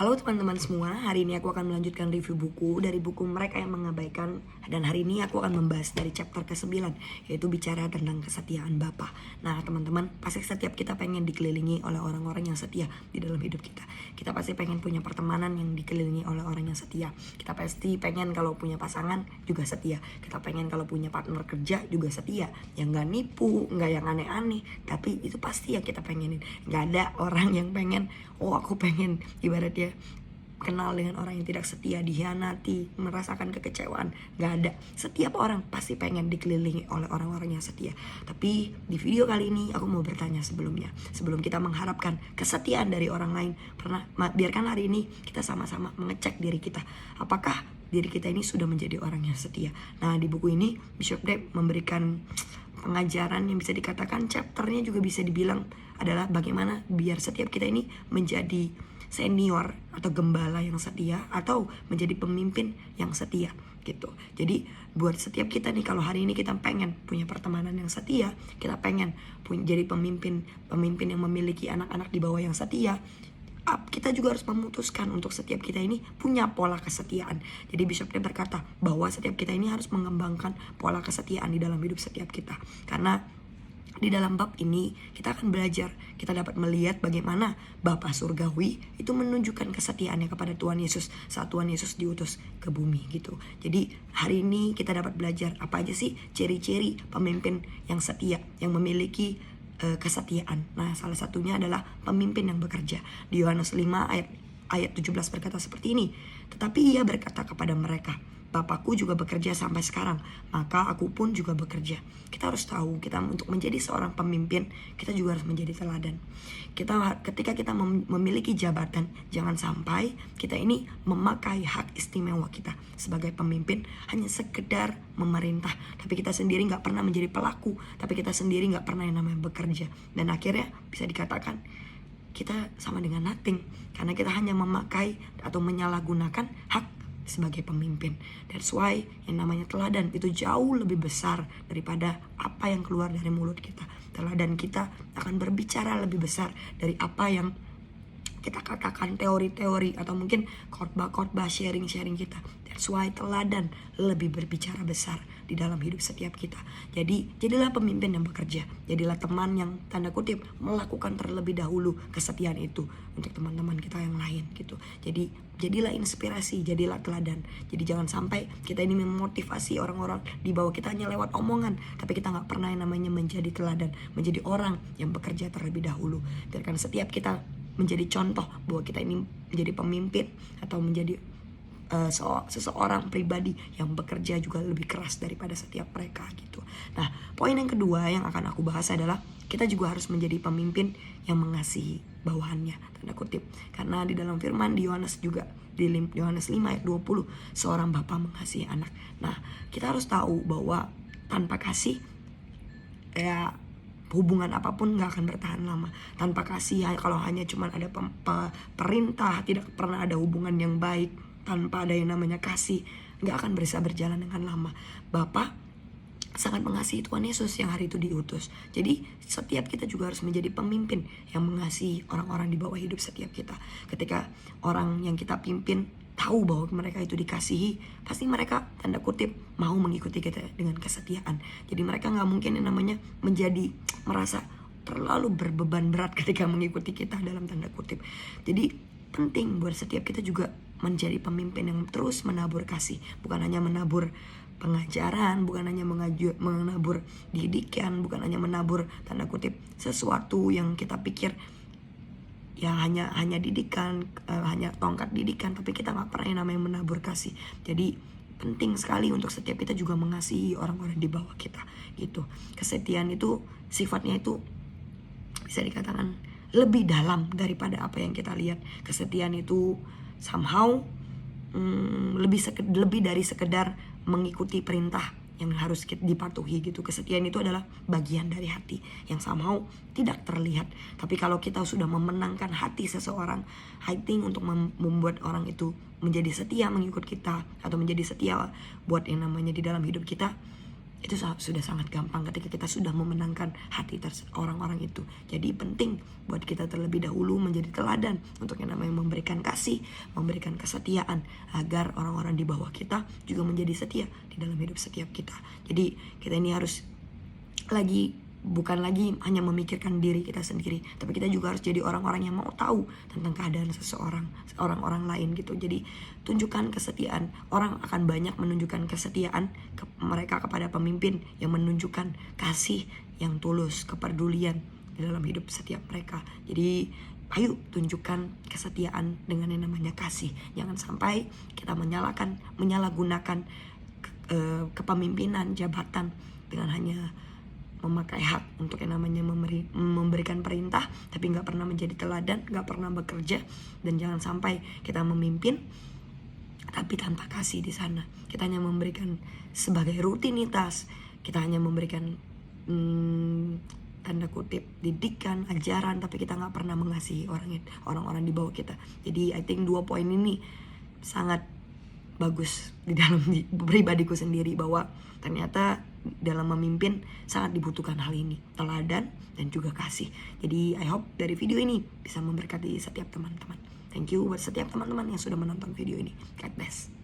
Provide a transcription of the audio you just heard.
Halo teman-teman semua, hari ini aku akan melanjutkan review buku dari buku Mereka yang Mengabaikan. Dan hari ini aku akan membahas dari chapter ke-9, yaitu bicara tentang kesetiaan Bapa. Nah teman-teman, pasti setiap kita pengen dikelilingi oleh orang-orang yang setia di dalam hidup kita. Kita pasti pengen punya pertemanan yang dikelilingi oleh orang yang setia. Kita pasti pengen kalau punya pasangan juga setia. Kita pengen kalau punya partner kerja juga setia, yang gak nipu, gak yang aneh-aneh. Tapi itu pasti yang kita pengenin. Gak ada orang yang pengen, oh aku pengen ibaratnya kenal dengan orang yang tidak setia, dikhianati, merasakan kekecewaan. Gak ada. Setiap orang pasti pengen dikelilingi oleh orang-orang yang setia. Tapi di video kali ini aku mau bertanya sebelumnya, sebelum kita mengharapkan kesetiaan dari orang lain, biarkan hari ini kita sama-sama mengecek diri kita. Apakah diri kita ini sudah menjadi orang yang setia? Nah di buku ini Bishop Dave memberikan pengajaran yang bisa dikatakan chapternya juga bisa dibilang adalah bagaimana biar setiap kita ini menjadi senior atau gembala yang setia atau menjadi pemimpin yang setia gitu. Jadi buat setiap kita nih, kalau hari ini kita pengen punya pertemanan yang setia, kita pengen jadi pemimpin yang memiliki anak-anak di bawah yang setia, kita juga harus memutuskan untuk setiap kita ini punya pola kesetiaan. Jadi Bishop Dave berkata bahwa setiap kita ini harus mengembangkan pola kesetiaan di dalam hidup setiap kita. Karena di dalam bab ini kita akan belajar, kita dapat melihat bagaimana Bapa Surgawi itu menunjukkan kesetiaannya kepada Tuhan Yesus saat Tuhan Yesus diutus ke bumi gitu. Jadi hari ini kita dapat belajar apa aja sih ciri-ciri pemimpin yang setia, yang memiliki kesetiaan. Nah salah satunya adalah pemimpin yang bekerja. Di Yohanes 5 ayat 17 berkata seperti ini, tetapi ia berkata kepada mereka, Bapakku juga bekerja sampai sekarang, maka aku pun juga bekerja. Kita harus tahu, kita untuk menjadi seorang pemimpin, kita juga harus menjadi teladan. Ketika kita memiliki jabatan, jangan sampai kita ini memakai hak istimewa kita sebagai pemimpin hanya sekedar memerintah, tapi kita sendiri gak pernah menjadi pelaku, tapi kita sendiri gak pernah yang namanya bekerja. Dan akhirnya bisa dikatakan kita sama dengan nothing, karena kita hanya memakai atau menyalahgunakan hak sebagai pemimpin. That's why yang namanya teladan itu jauh lebih besar daripada apa yang keluar dari mulut kita. Teladan kita akan berbicara lebih besar dari apa yang kita katakan teori-teori atau mungkin khotbah-khotbah sharing-sharing kita. That's why teladan lebih berbicara besar di dalam hidup setiap kita. Jadi jadilah pemimpin yang bekerja. Jadilah teman yang tanda kutip melakukan terlebih dahulu kesetiaan itu untuk teman-teman kita yang lain gitu. Jadi jadilah inspirasi, jadilah teladan. Jadi jangan sampai kita ini memotivasi orang-orang di bawah kita hanya lewat omongan, tapi kita gak pernah yang namanya menjadi teladan, menjadi orang yang bekerja terlebih dahulu. Biarkan setiap kita menjadi contoh bahwa kita ini menjadi pemimpin atau menjadi seseorang pribadi yang bekerja juga lebih keras daripada setiap mereka gitu. Nah, poin yang kedua yang akan aku bahas adalah kita juga harus menjadi pemimpin yang mengasihi bawahannya, tanda kutip. Karena di dalam firman di Yohanes juga, di Yohanes 5 ayat 20, seorang bapa mengasihi anak. Nah, kita harus tahu bahwa tanpa kasih ya hubungan apapun gak akan bertahan lama. Tanpa kasih, kalau hanya cuma ada perintah, tidak pernah ada hubungan yang baik. Tanpa ada yang namanya kasih, gak akan bisa berjalan dengan lama. Bapa sangat mengasihi Tuhan Yesus yang hari itu diutus. Jadi setiap kita juga harus menjadi pemimpin yang mengasihi orang-orang di bawah hidup setiap kita. Ketika orang yang kita pimpin tahu bahwa mereka itu dikasihi, pasti mereka tanda kutip mau mengikuti kita dengan kesetiaan. Jadi mereka gak mungkin yang namanya menjadi merasa terlalu berbeban berat ketika mengikuti kita dalam tanda kutip. Jadi penting buat setiap kita juga menjadi pemimpin yang terus menabur kasih. Bukan hanya menabur pengajaran, bukan hanya menabur didikan, bukan hanya menabur tanda kutip sesuatu yang kita pikir ya hanya didikan, hanya tongkat didikan, tapi kita gak pernah yang namanya menabur kasih. Jadi penting sekali untuk setiap kita juga mengasihi orang-orang di bawah kita gitu. Kesetiaan itu sifatnya itu bisa dikatakan lebih dalam daripada apa yang kita lihat. Kesetiaan itu somehow lebih dari sekedar mengikuti perintah yang harus dipatuhi gitu. Kesetiaan itu adalah bagian dari hati yang somehow tidak terlihat. Tapi kalau kita sudah memenangkan hati seseorang, I think untuk membuat orang itu menjadi setia mengikut kita atau menjadi setia buat yang namanya di dalam hidup kita, itu sudah sangat gampang ketika kita sudah memenangkan hati orang-orang itu. Jadi penting buat kita terlebih dahulu menjadi teladan untuk yang namanya memberikan kasih, memberikan kesetiaan, agar orang-orang di bawah kita juga menjadi setia di dalam hidup setiap kita. Jadi kita ini harus bukan lagi hanya memikirkan diri kita sendiri, tapi kita juga harus jadi orang-orang yang mau tahu tentang keadaan orang-orang lain gitu. Jadi tunjukkan kesetiaan. Orang akan banyak menunjukkan kesetiaan mereka kepada pemimpin yang menunjukkan kasih yang tulus, kepedulian di dalam hidup setiap mereka. Jadi ayo tunjukkan kesetiaan dengan yang namanya kasih. Jangan sampai kita menyalahgunakan kepemimpinan, jabatan dengan hanya memakai hak untuk yang namanya memberikan perintah, tapi nggak pernah menjadi teladan, nggak pernah bekerja. Dan jangan sampai kita memimpin tapi tanpa kasih di sana. Kita hanya memberikan sebagai rutinitas, kita hanya memberikan tanda kutip didikan, ajaran, tapi kita nggak pernah mengasihi orang-orang di bawah kita. Jadi I think 2 poin ini sangat bagus di dalam pribadiku sendiri, bahwa ternyata dalam memimpin sangat dibutuhkan hal ini, teladan dan juga kasih. Jadi I hope dari video ini bisa memberkati setiap teman-teman. Thank you buat setiap teman-teman yang sudah menonton video ini. God bless.